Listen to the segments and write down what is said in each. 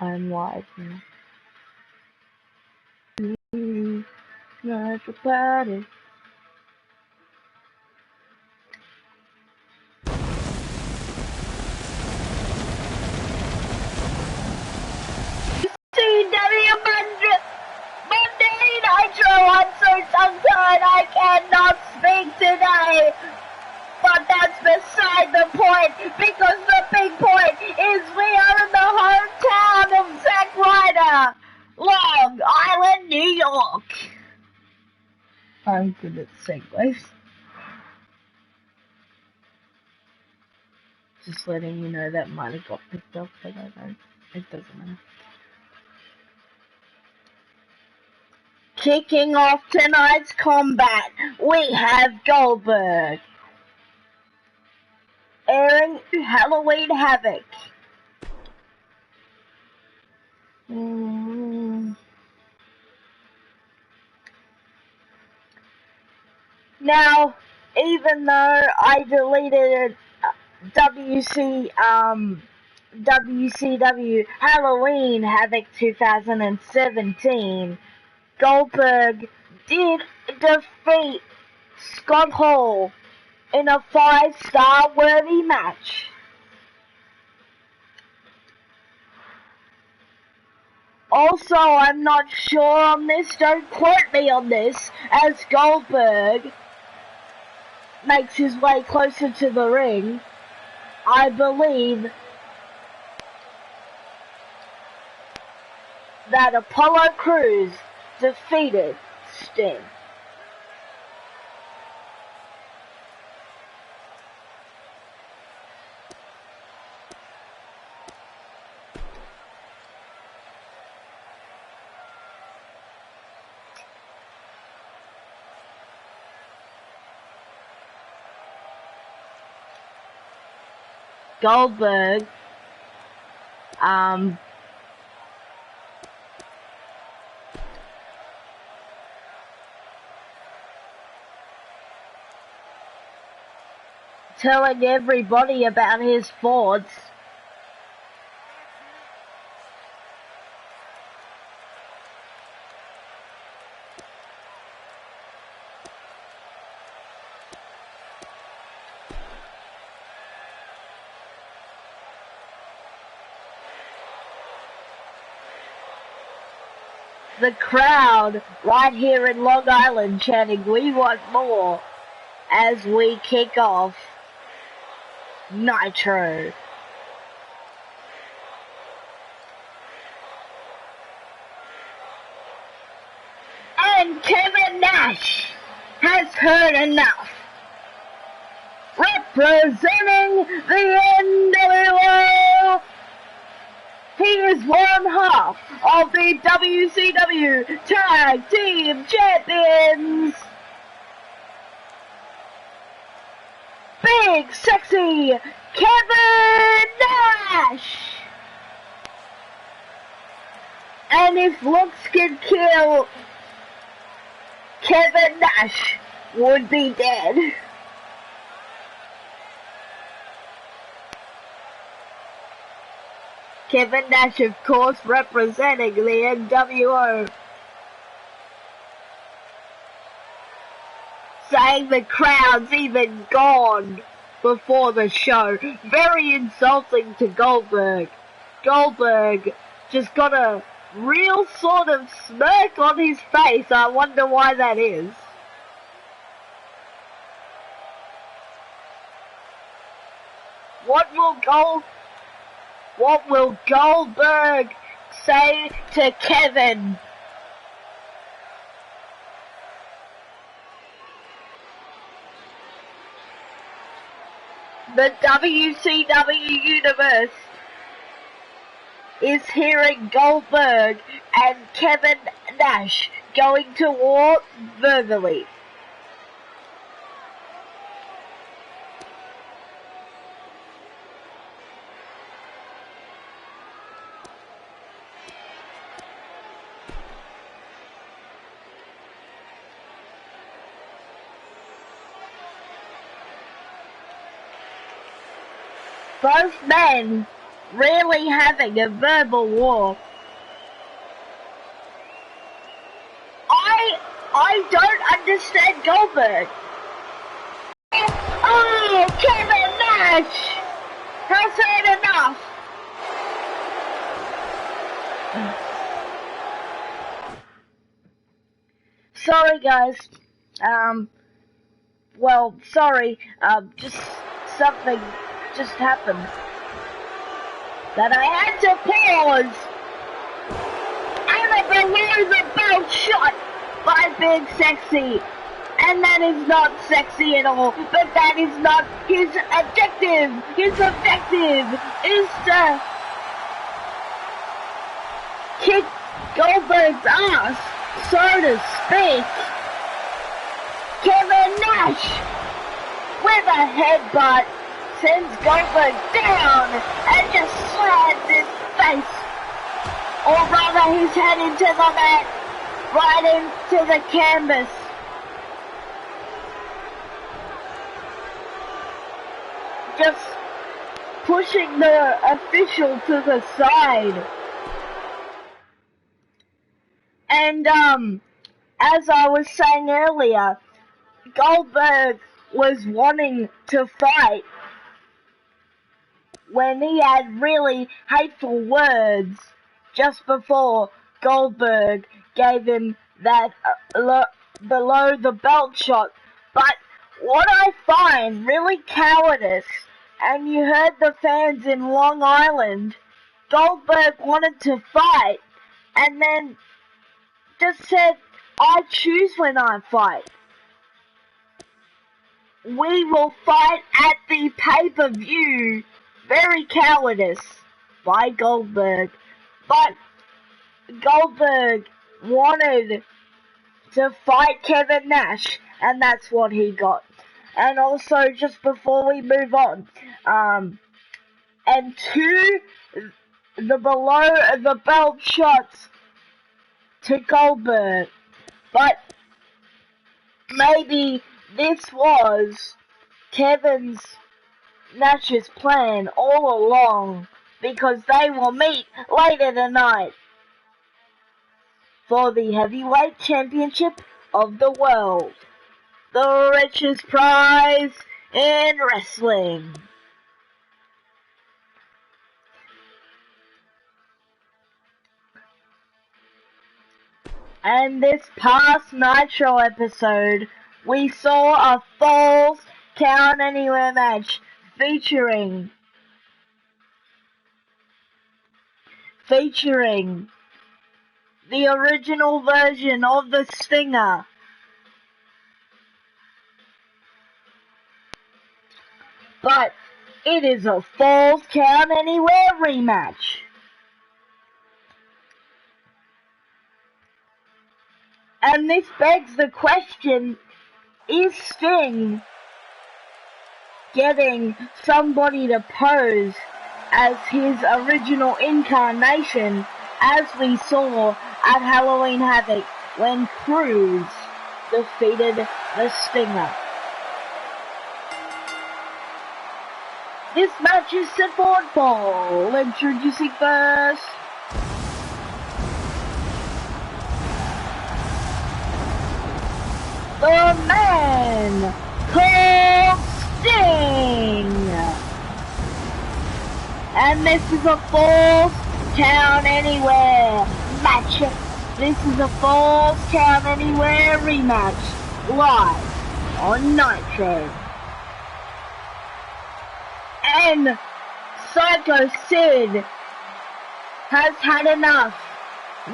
I'm live now. Everybody. Monday Nitro, I'm so tongue-tied I cannot speak today. But that's beside the point, because the big point is we are in the hometown of Zack Ryder, Long Island, New York. I'm good at segues. Just letting you know that might have got picked up, but I don't. It doesn't matter. Kicking off tonight's combat, we have Goldberg airing Halloween Havoc. Now, even though I deleted WCW Halloween Havoc 2017, Goldberg did defeat Scott Hall in a 5-star worthy match. Also, I'm not sure on this, don't quote me on this, as Goldberg makes his way closer to the ring, I believe that Apollo Crews defeated Sting. Goldberg, telling everybody about his thoughts. The crowd right here in Long Island chanting, "We want more," as we kick off Nitro. And Kevin Nash has heard enough. Representing the NWO, he is one half of the WCW Tag Team Champions. Big, sexy Kevin Nash. And if looks could kill, Kevin Nash would be dead. Kevin Nash, of course, representing the NWO. Saying the crowd's even gone before the show. Very insulting to Goldberg. Goldberg just got a real sort of smirk on his face. I wonder why that is. What will Goldberg say to Kevin? The WCW Universe is hearing Goldberg and Kevin Nash going to war verbally. Both men really having a verbal war. I don't understand Goldberg. Oh, Kevin Nash has had enough. Sorry guys, well, sorry, just something just happened that I had to pause, and a below the belt shot by Big Sexy, and that is not sexy at all, but that is not his objective. His objective is to kick Goldberg's ass, so to speak. Kevin Nash with a headbutt sends Goldberg down and just slams his face, or rather his head into the mat, right into the canvas. Just pushing the official to the side. And as I was saying earlier, Goldberg was wanting to fight when he had really hateful words just before Goldberg gave him that below the belt shot. But what I find really cowardice, and you heard the fans in Long Island, Goldberg wanted to fight and then just said, I choose when I fight. We will fight at the pay-per-view. Very cowardice by Goldberg. But Goldberg wanted to fight Kevin Nash, and that's what he got. And also, just before we move on, and to the below the belt shots to Goldberg. But maybe this was Kevin Nash's plan all along, because they will meet later tonight for the heavyweight championship of the world, the richest prize in wrestling. And this past Nitro episode, we saw a Falls Count Anywhere match featuring the original version of the Stinger. But it is a Falls Count Anywhere rematch. And this begs the question, is Sting getting somebody to pose as his original incarnation, as we saw at Halloween Havoc when Cruz defeated the Stinger? This match is set for one fall. Introducing first, the man called Sting. And this is a Falls Count Anywhere match. This is a Falls Count Anywhere rematch live on Nitro. And Psycho Sid has had enough.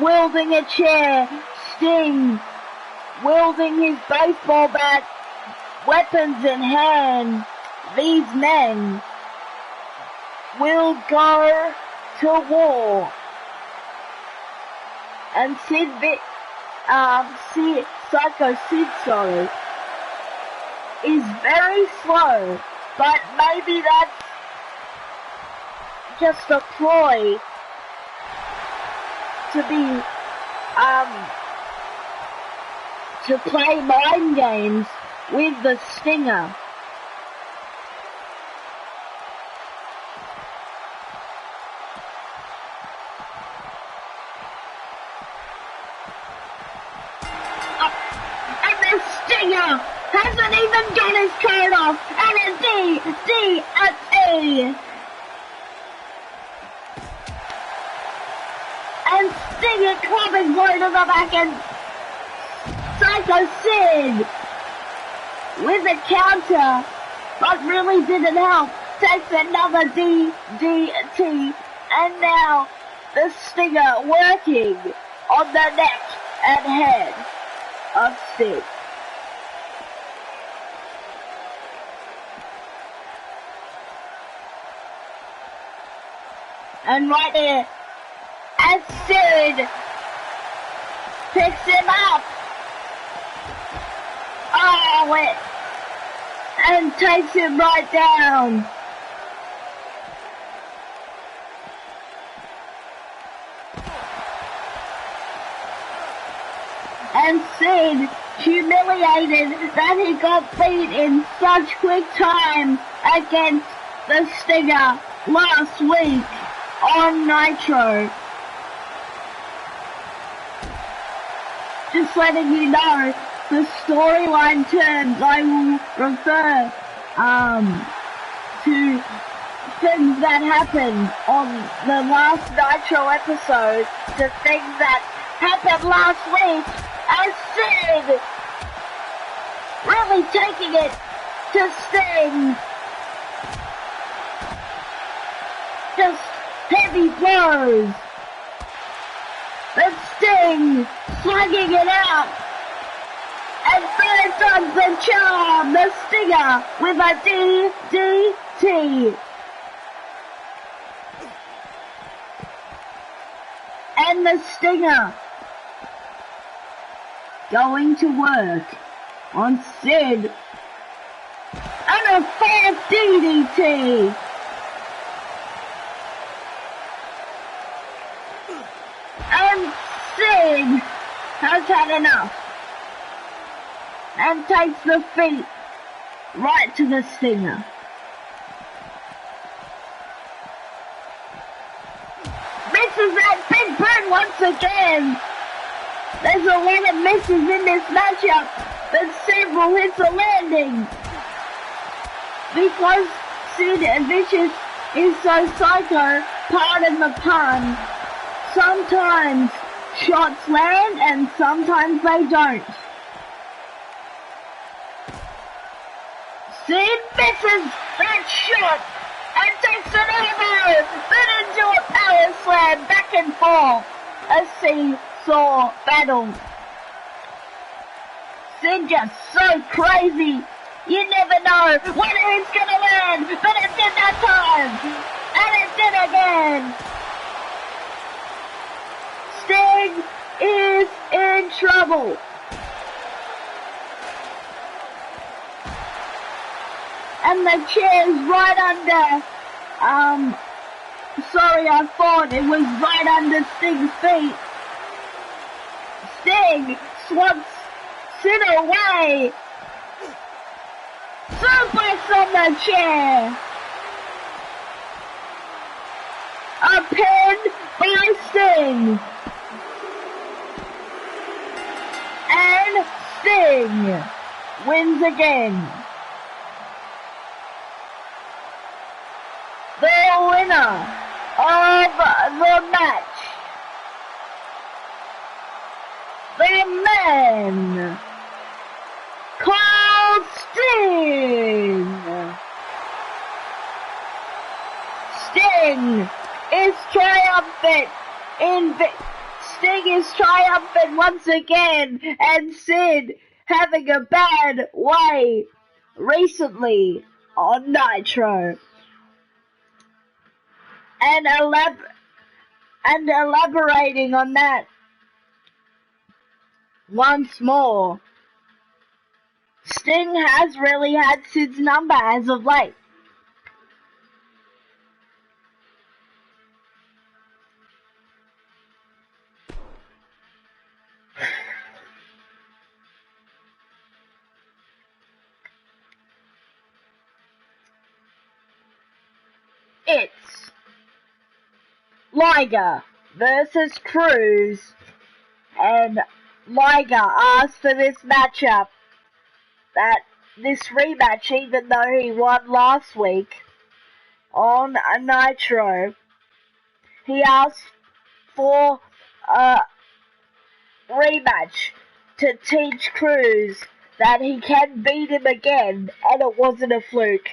Wielding a chair, Sting wielding his baseball bat, weapons in hand, these men will go to war. And Psycho Sid, is very slow, but maybe that's just a ploy to play mind games with the Stinger. hasn't even got his card off, and a DDT. And Sting a clubbing blow to the back, and Psycho Sid with a counter, but really didn't help. Takes another DDT, and now the Stinger working on the neck and head of Sid. And right there, as Sid picks him up, and takes him right down. And Sid, humiliated that he got beat in such quick time against the Stinger last week on Nitro. Just letting you know the storyline terms I will refer to things that happened on the last Nitro episode, to things that happened last week, as Sid really taking it to Sting. Just heavy blows. But Sting slugging it out. And third time's the charm, the Stinger with a DDT. And the Stinger going to work on Sid. And a fourth DDT. And Sid has had enough. And takes the feet right to the Stinger. Misses that big burn once again. There's a lot of misses in this matchup, but several hits are landing. Because Sid Vicious is so psycho, pardon the pun, sometimes shots land and sometimes they don't. Sid misses that shot and takes an elbow, then into a power slam, back and forth. A seesaw battle. Sid just so crazy. You never know when it's gonna land, but it did that time. And it did again. Sting is in trouble. And the chair's right under, sorry, I thought it was right under Sting's feet. Sting swats Sid away. Suplex on the chair. A pin by Sting. And Sting wins again. The winner of the match, the man called Sting. Sting is triumphant Sting is triumphant once again, and Sid having a bad way recently on Nitro. And elaborating on that once more, Sting has really had Sid's number as of late. It's Liger versus Cruz, and Liger asked for this matchup that this rematch, even though he won last week on a Nitro, he asked for a rematch to teach Cruz that he can beat him again, and it wasn't a fluke.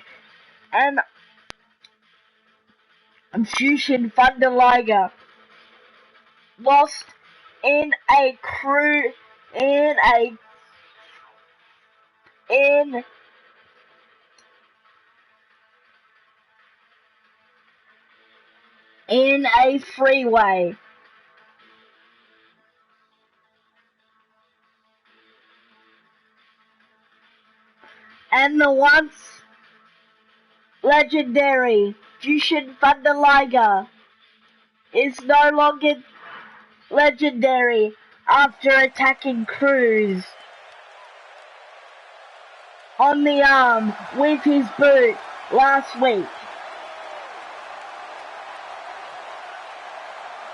And Jushin Thunder Liger lost in a freeway. And the once legendary Jushin Thunder Liger is no longer legendary after attacking Cruz on the arm with his boot last week.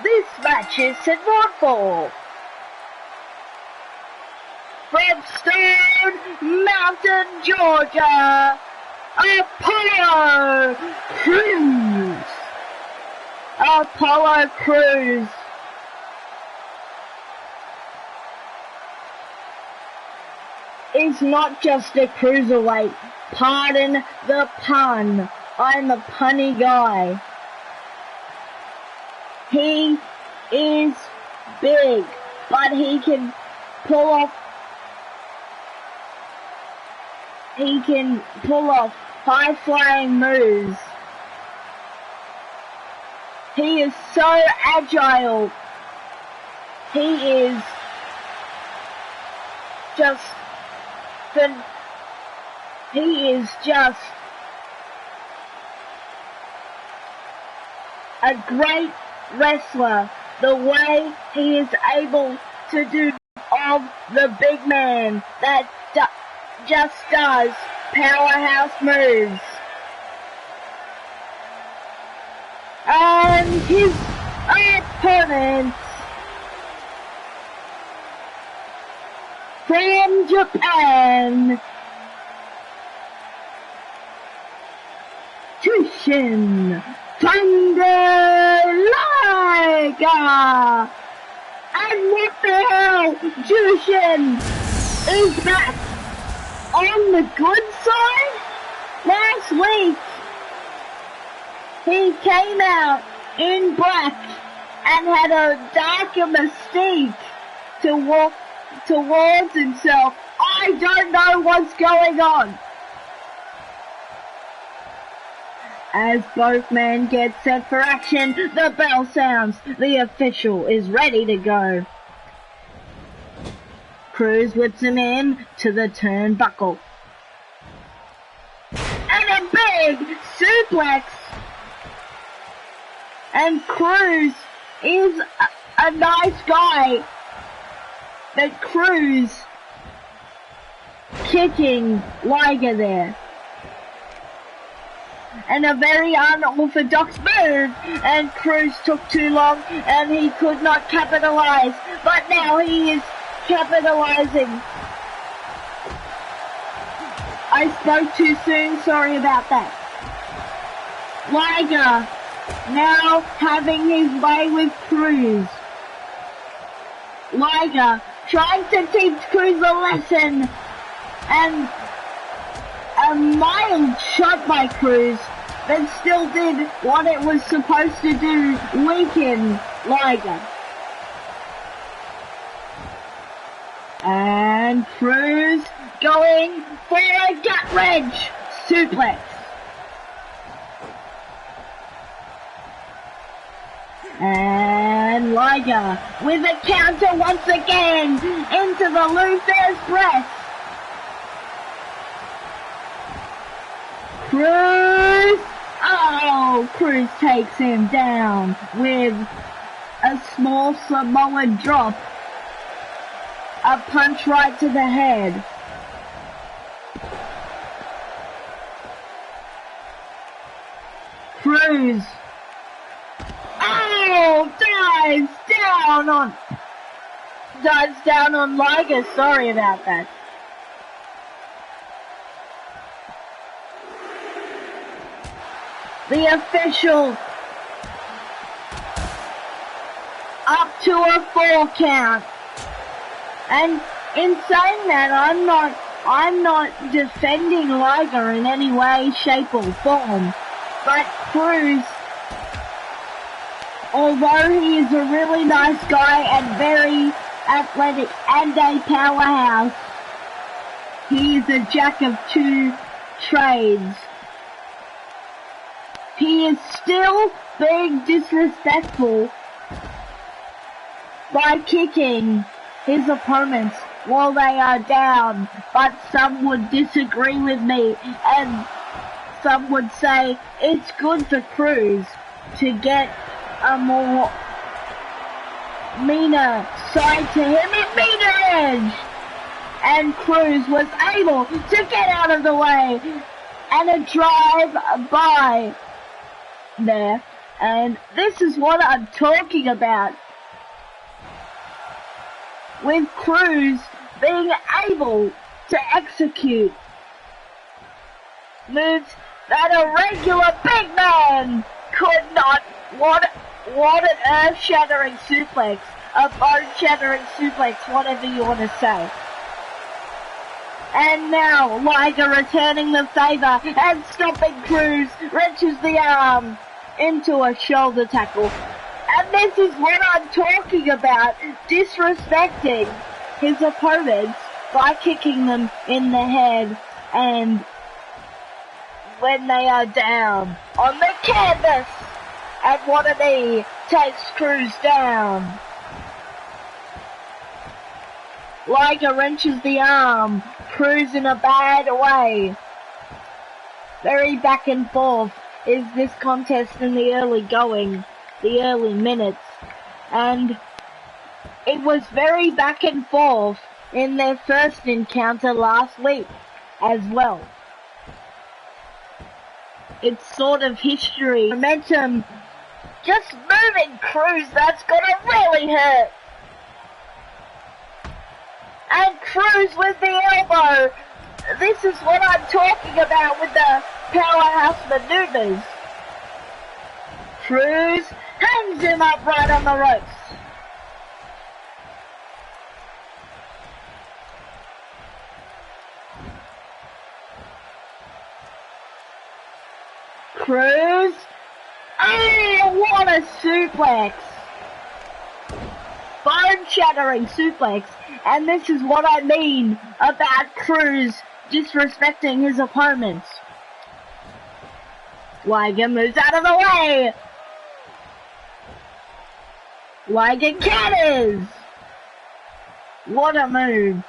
This match is set for from Stone Mountain, Georgia, Apollo Crews. Apollo Crews is not just a cruiserweight. Pardon the pun. I'm a punny guy. He is big, but he can pull off high-flying moves. He is so agile. He is just a great wrestler. The way he is able to do of the big man that just does powerhouse moves. And his opponent from Japan, Jushin Thunder Liger. And what the hell? Jushin is back on the good side? Last week, he came out in black and had a darker mystique to walk towards himself. I don't know what's going on. As both men get set for action, the bell sounds. The official is ready to go. Cruz whips him in to the turnbuckle. And a big suplex. And Cruz is a nice guy. But Cruz kicking Liger there. And a very unorthodox move, and Cruz took too long and he could not capitalize, but now he is capitalizing. I spoke too soon, sorry about that. Liger now having his way with Cruz. Liger trying to teach Cruz a lesson, and a mild shot by Cruz that still did what it was supposed to do, weaken Liger. And Cruz going for a gut wrench suplex. And Liger with a counter once again into the Luther's press. Cruz! Oh, Cruz takes him down with a small Samoan drop. A punch right to the head. Cruz. Oh, dives down on Liger. Sorry about that. the official up to a 4 count. And in saying that, I'm not defending Liger in any way, shape or form. But Cruz, although he is a really nice guy and very athletic and a powerhouse, he is a jack of two trades. He is still being disrespectful by kicking his opponents while they are down, but some would disagree with me, and some would say it's good for Cruz to get a more meaner side to him in meter edge. And Cruz was able to get out of the way and a drive by there. And this is what I'm talking about. With Cruz being able to execute moves that a regular big man could not. What an earth-shattering suplex, a bone-shattering suplex, whatever you want to say. And now Liger returning the favor and stopping Cruz, wrenches the arm into a shoulder tackle. And this is what I'm talking about, disrespecting his opponents by kicking them in the head and when they are down on the canvas. And what a knee takes Cruz down. Liger wrenches the arm, Cruz in a bad way. Very back and forth is this contest in the early going, the early minutes. And it was very back and forth in their first encounter last week as well. It's sort of history. Momentum just moving Cruz, that's gonna really hurt. And Cruz with the elbow. This is what I'm talking about with the powerhouse maneuvers. Cruz hangs him up right on the ropes. Cruz. Oh, what a suplex. Bone-shattering suplex. And this is what I mean about Cruz disrespecting his opponents. Liger moves out of the way. Liger counters. What a move.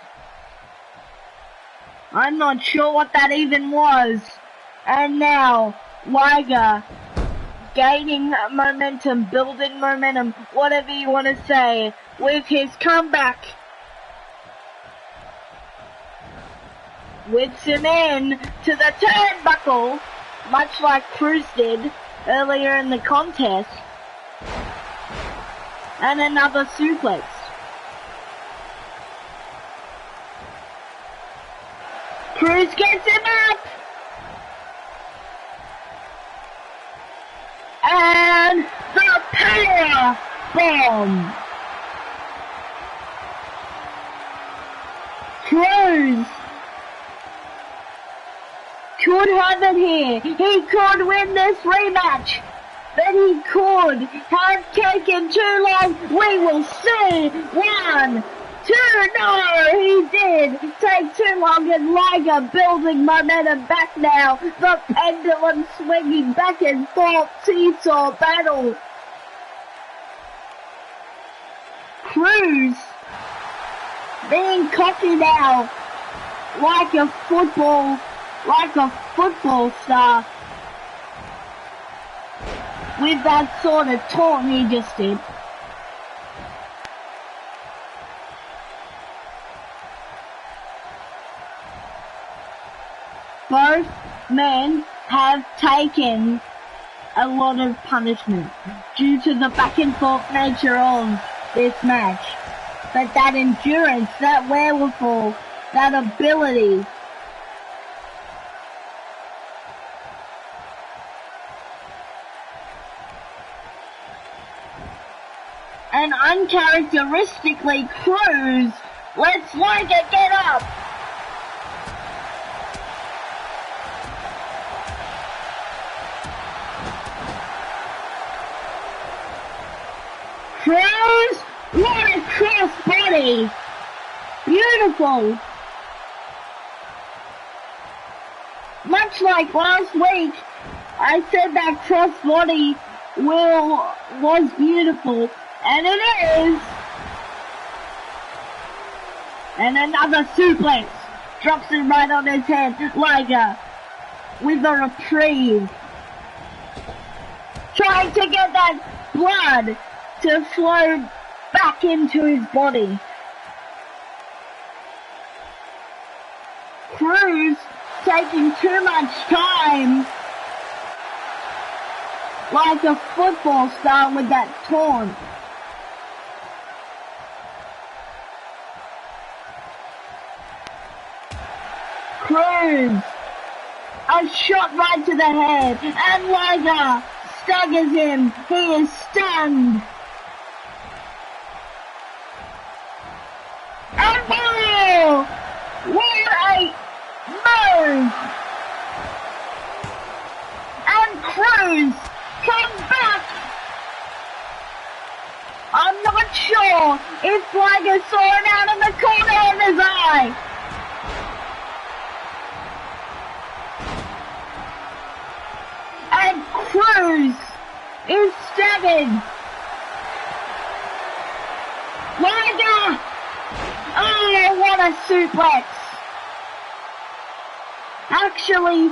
I'm not sure what that even was. And now Liger gaining momentum, building momentum, whatever you want to say, with his comeback. Whips him in to the turnbuckle, much like Cruz did earlier in the contest. And another suplex. Cruz gets him up! And the power bomb! Cruz could have it here. He could win this rematch. But he could have taken too long. We will see. 1, 2, no, he did take too long, and Liger building momentum back now. The pendulum swinging back and forth, seesaw battle. Cruz being cocky now, like a football star, with that sort of taunt he just did. Both men have taken a lot of punishment due to the back and forth nature of this match. But that endurance, that wherewithal, that ability, And uncharacteristically, Cruz lets Liger get up. Cruz, what a cross body. Beautiful. Much like last week, I said that cross body was beautiful, and it is. And another suplex drops it right on his head. Liger with a reprieve, trying to get that blood to flow back into his body. Cruz taking too much time, like a football star with that taunt. Cruz, a shot right to the head, and Liger staggers him. He is stunned. And boom! What a move! And Cruz comes back. I'm not sure if Liger saw him out of the corner of his eye. And Cruz is staggered. Liger! Oh, what a suplex! Actually,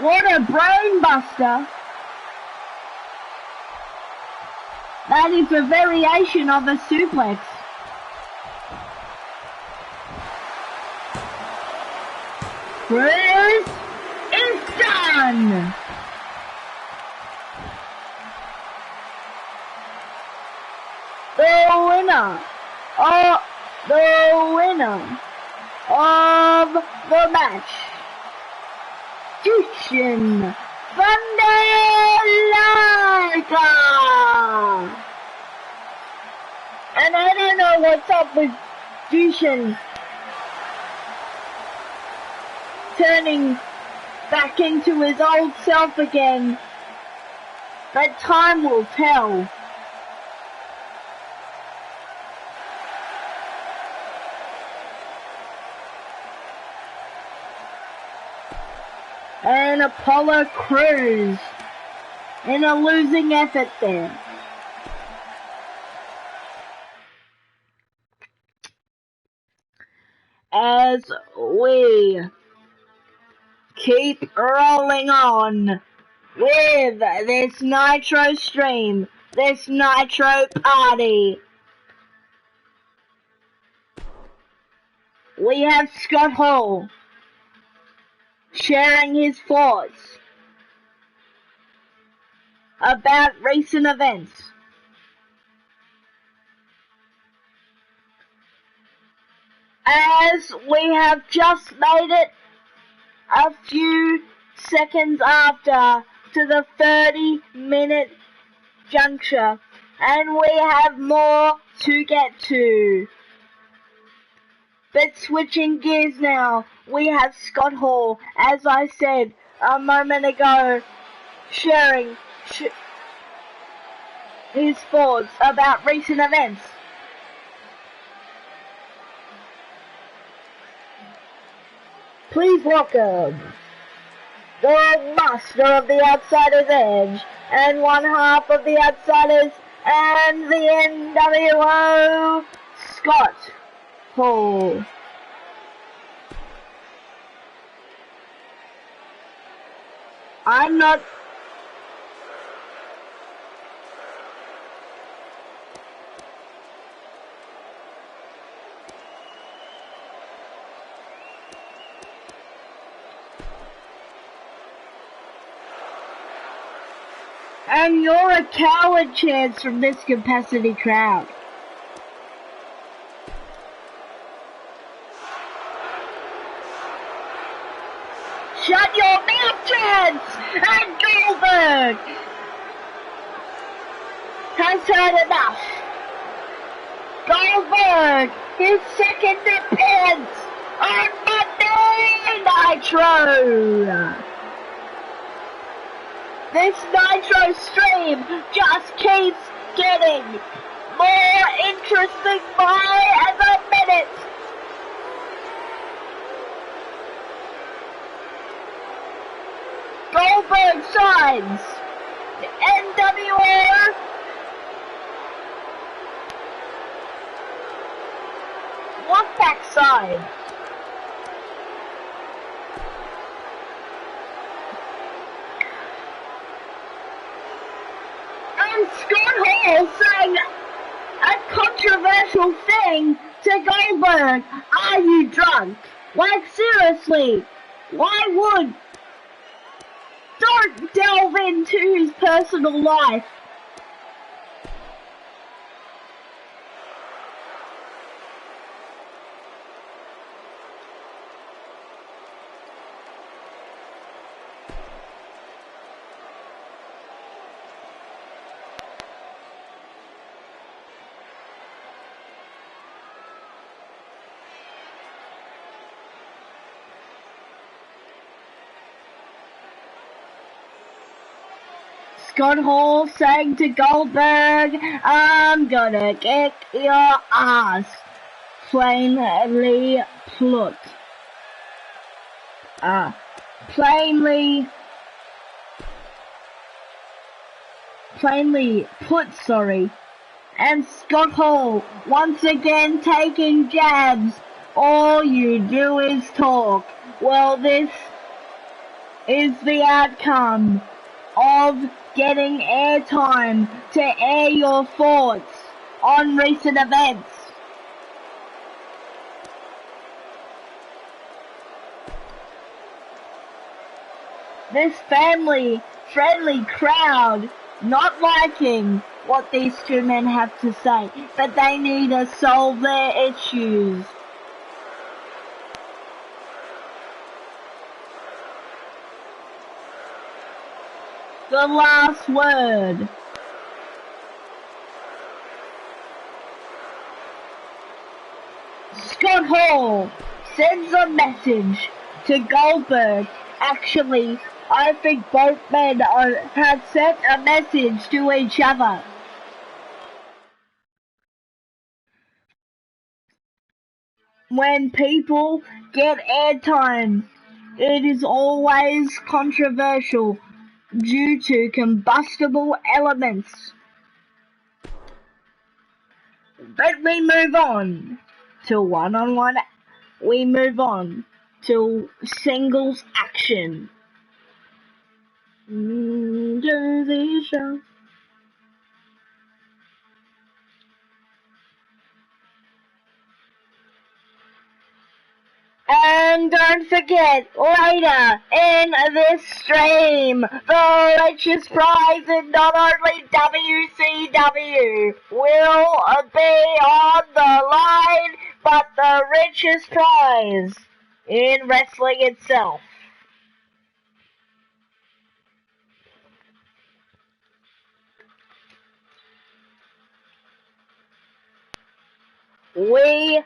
what a brain buster. That is a variation of a suplex. Cruz is done! The winner of the match, Jushin Thunder Liger. And I don't know what's up with Jushin turning back into his old self again, but time will tell. And Apollo Crews in a losing effort there. As we keep rolling on with this Nitro stream, this Nitro party, we have Scott Hall sharing his thoughts about recent events. As we have just made it a few seconds after to the 30-minute juncture, and we have more to get to. But switching gears now, we have Scott Hall, as I said a moment ago, sharing his thoughts about recent events. Please welcome the master of the Outsider's Edge and one half of the Outsiders and the NWO, Scott Hall. I'm not... And you're a coward, Chance, from this capacity crowd. Shut your mouth, Chance! And Goldberg has heard enough. Goldberg, his second appearance on Monday Nitro. This Nitro stream just keeps getting more interesting by the minute. Goldberg signs the NWO Wolfpack side. And Scott Hall saying a controversial thing to Goldberg. Are you drunk? Like seriously, why would? Don't delve into his personal life. Scott Hall saying to Goldberg, I'm gonna kick your ass. Plainly put. Plainly put, sorry. And Scott Hall once again taking jabs. All you do is talk. Well, this is the outcome of getting airtime to air your thoughts on recent events. This family-friendly crowd not liking what these two men have to say, but they need to solve their issues. The last word. Scott Hall sends a message to Goldberg. Actually, I think both men have sent a message to each other. When people get airtime, it is always controversial due to combustible elements. But we move on to one-on-one. We move on to singles action. Jersey Show. And don't forget, later in this stream, the richest prize in not only WCW will be on the line, but the richest prize in wrestling itself. We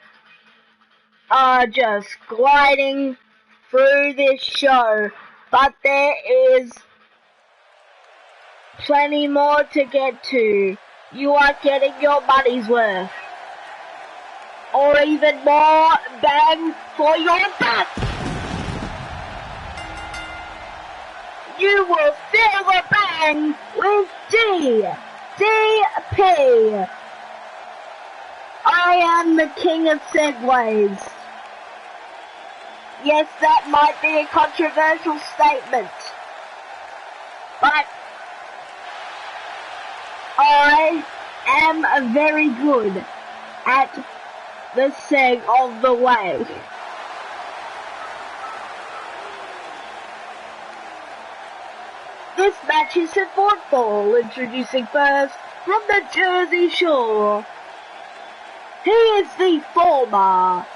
are just gliding through this show, but there is plenty more to get to. You are getting your money's worth, or even more bang for your buck. You will feel the bang with DDP. I am the king of segways. Yes, that might be a controversial statement, but I am very good at the seg of the way. This match is at football, introducing first from the Jersey Shore. He is the former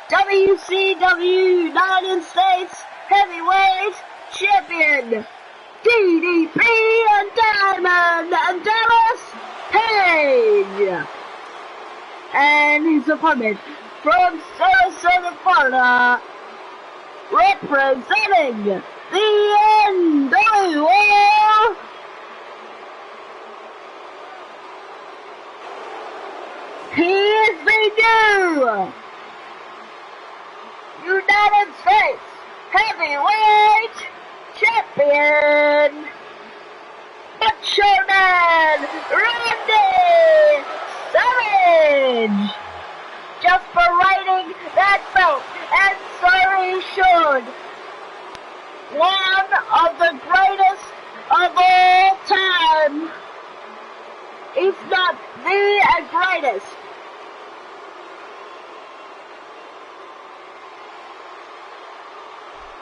WCW United States Heavyweight Champion, DDP and Diamond and Dallas Page. And his opponent from Sarasota, Florida, representing the NWO, he is the new United States Heavyweight Champion, Macho Man Randy Savage, just parading that belt, and so he should. One of the greatest of all time, if not the greatest.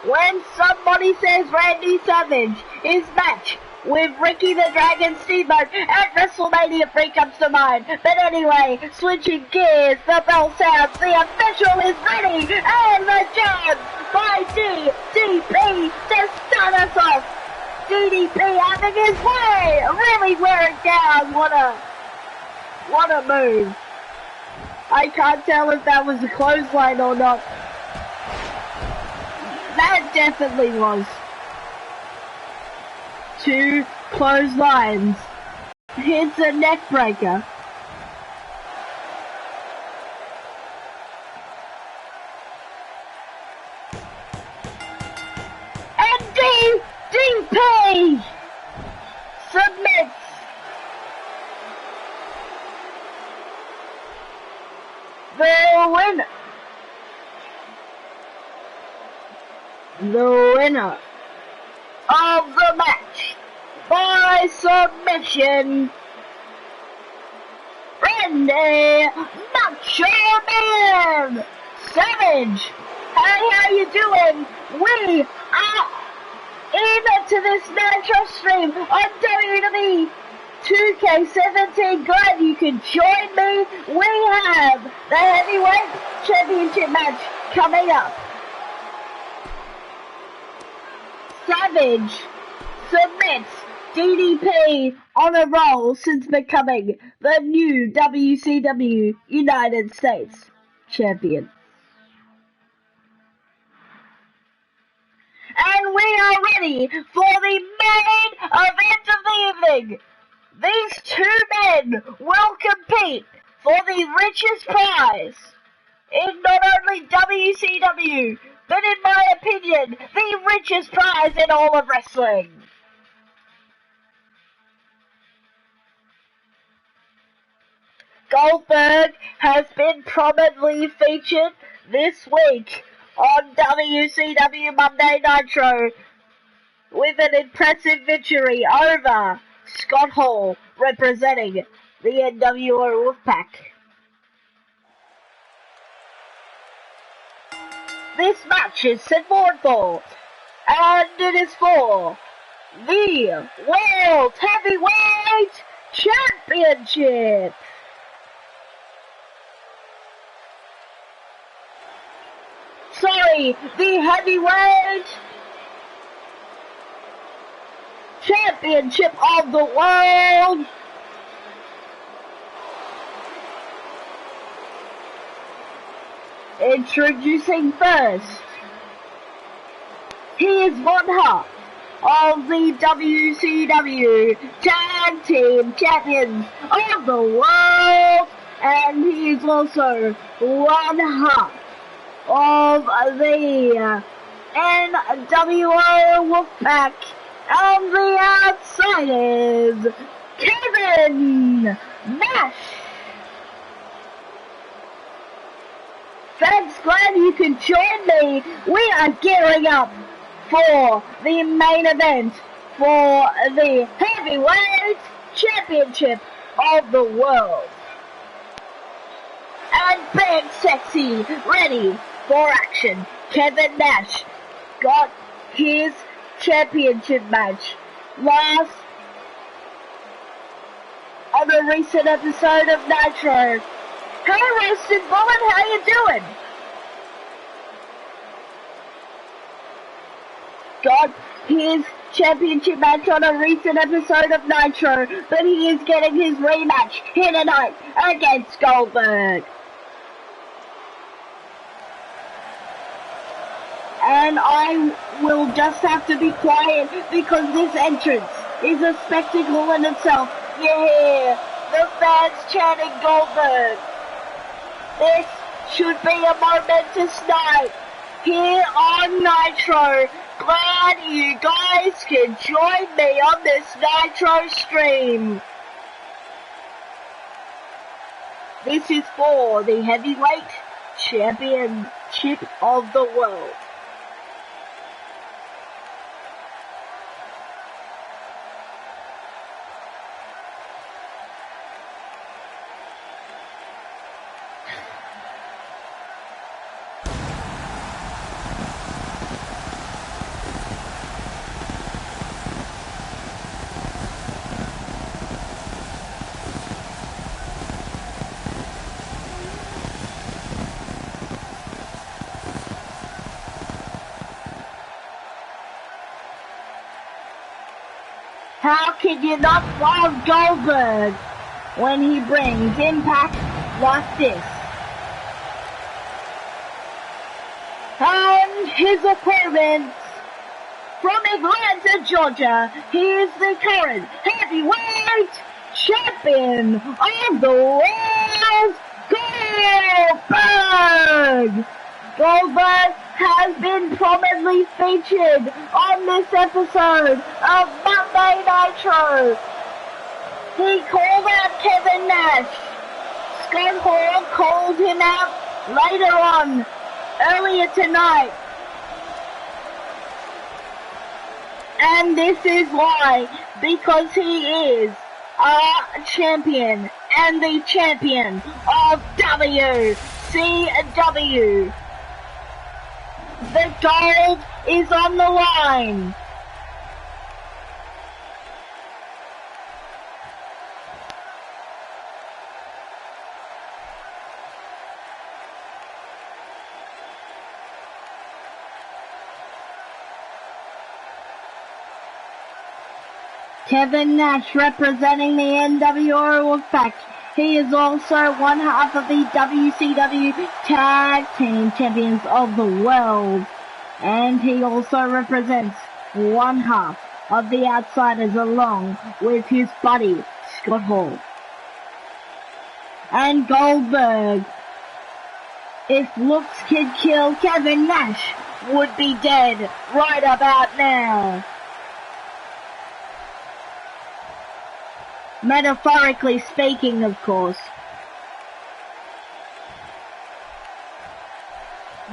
When somebody says Randy Savage is match with Ricky the Dragon Steamboat at WrestleMania 3 comes to mind. But anyway, switching gears, the bell sounds, the official is ready, and the jab by DDP to start us off. DDP having his way, really wearing down. What a move. I can't tell if that was a clothesline or not. That definitely was. 2 clotheslines. Hits a neck breaker. And DDP submits. The winner. The winner of the match by submission, Randy Macho Man Savage. Hey, how you doing? We are into this Nitro stream on WWE2k17. Glad you could join me. We have the Heavyweight Championship match coming up. Savage submits DDP on a roll since becoming the new WCW United States Champion. And we are ready for the main event of the evening. These 2 men will compete for the richest prize in not only WCW, but in my opinion, the richest prize in all of wrestling. Goldberg has been prominently featured this week on WCW Monday Nitro with an impressive victory over Scott Hall, representing the NWO Wolfpack. This match is set forward for, and it is for the World Heavyweight Championship. Sorry, the Heavyweight Championship of the World. Introducing first, he is one half of the WCW Tag Team Champions of the World, and he is also one half of the NWO Wolfpack. On the outside is Kevin Nash. Thanks, glad you could join me. We are gearing up for the main event for the Heavyweight Championship of the World. And Big Sexy ready for action. Kevin Nash got his championship match last on a recent episode of Nitro. Hey, Roasted Bullet, how you doing? Got his championship match on a recent episode of Nitro, but he is getting his rematch here tonight against Goldberg. And I will just have to be quiet because this entrance is a spectacle in itself. Yeah, the fans chanting Goldberg. This should be a momentous night here on Nitro. Glad you guys can join me on this Nitro stream. This is for the Heavyweight Championship of the World. How can you not love Goldberg when he brings impact like this? And his opponent from Atlanta, Georgia, he is the current heavyweight champion of the world, Goldberg! Goldberg has been prominently featured on this episode of Monday Nitro. He called out Kevin Nash. Scott Hall called him out later on, earlier tonight. And this is why, because he is our champion and the champion of WCW. The gold is on the line. Kevin Nash representing the NWO Effect. He is also one half of the WCW Tag Team Champions of the World. And he also represents one half of the Outsiders along with his buddy, Scott Hall. And Goldberg, if looks could kill, Kevin Nash would be dead right about now. Metaphorically speaking, of course.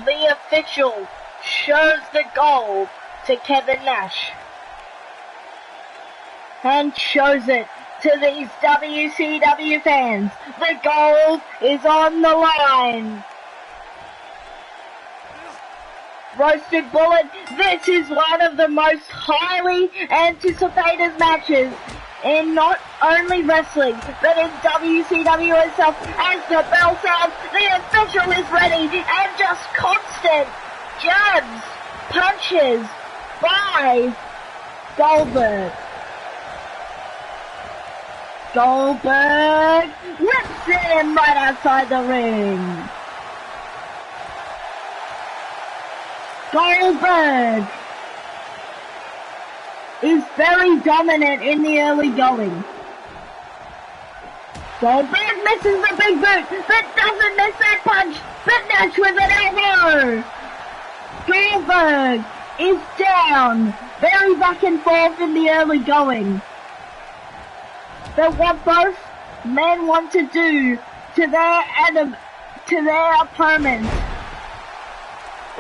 The official shows the gold to Kevin Nash. And shows it to these WCW fans. The gold is on the line. Roasted Bullet, this is one of the most highly anticipated matches in not only wrestling, but in WCW itself. As the bell sounds, the official is ready, and just constant jabs, punches by Goldberg. Goldberg rips him right outside the ring. Goldberg is very dominant in the early going. Goldberg misses the big boot, but doesn't miss that punch, but Nash with an elbow. Goldberg is down, very back and forth in the early going. But what both men want to do to their opponents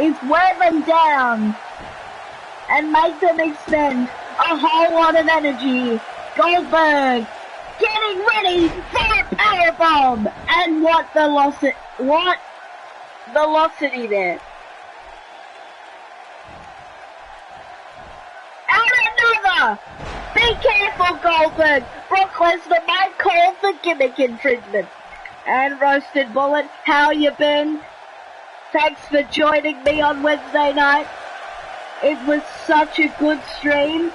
is wear them down and make them expend a whole lot of energy. Goldberg getting ready for a powerbomb, and what velocity there. And another! Be careful, Goldberg. Brock Lesnar might call for gimmick infringement. And Roasted Bullet, how you been? Thanks for joining me on Wednesday night. It was such a good stream.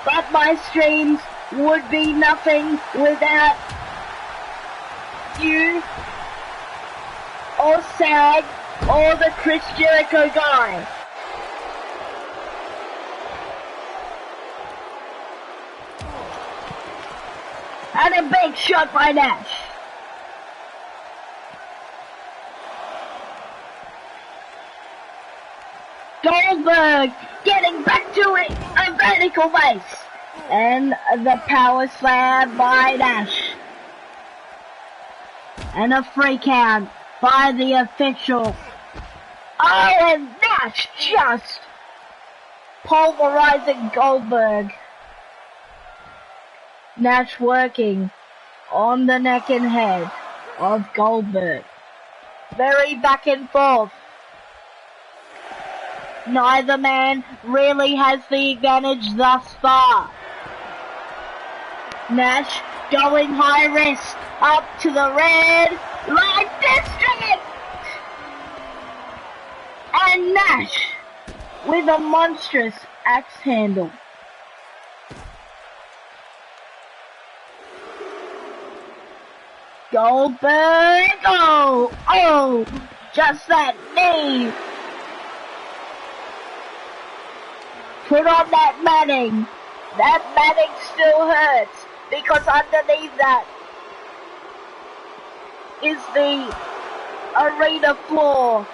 but my streams would be nothing without you, or Sag, or the Chris Jericho guy. And a big shot by Nash. Goldberg getting back to it, a vertical base. And the power slam by Nash. And a free count by the official. Oh, and Nash just pulverizing Goldberg. Nash working on the neck and head of Goldberg. Very back and forth. Neither man really has the advantage thus far. Nash going high risk up to the red light district. And Nash with a monstrous axe handle. Goldberg, oh, just that knee. Put on that matting. That matting still hurts because underneath that is the arena floor.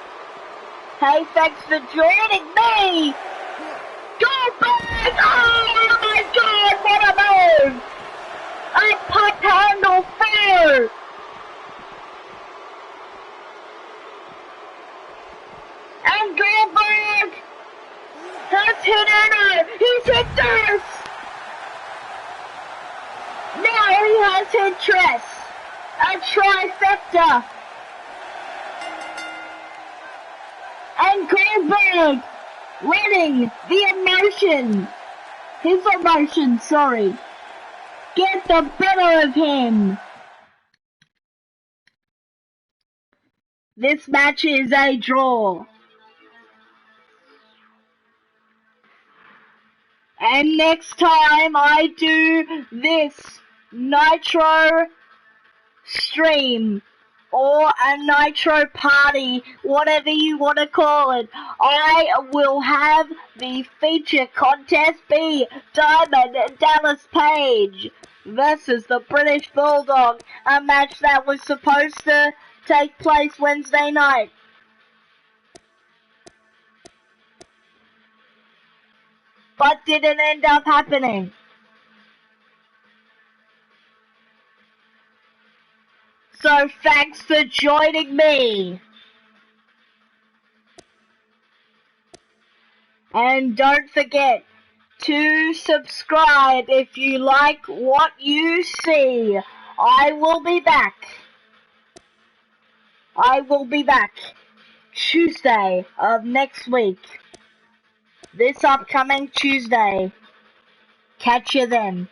Hey, thanks for joining me. Goldberg, oh my God, what a move. A pop handle fair. And Goldberg has hit her. He's hit this. Now he has hit Tress. A trifecta. And Goldberg letting the his emotion, sorry, get the better of him. This match is a draw. And next time I do this Nitro stream or a Nitro party, whatever you want to call it, I will have the feature contest be Diamond Dallas Page versus the British Bulldog, a match that was supposed to take place Wednesday night. But didn't end up happening. So thanks for joining me. And don't forget to subscribe if you like what you see. I will be back. I will be back Tuesday of next week. This upcoming Tuesday. Catch you then.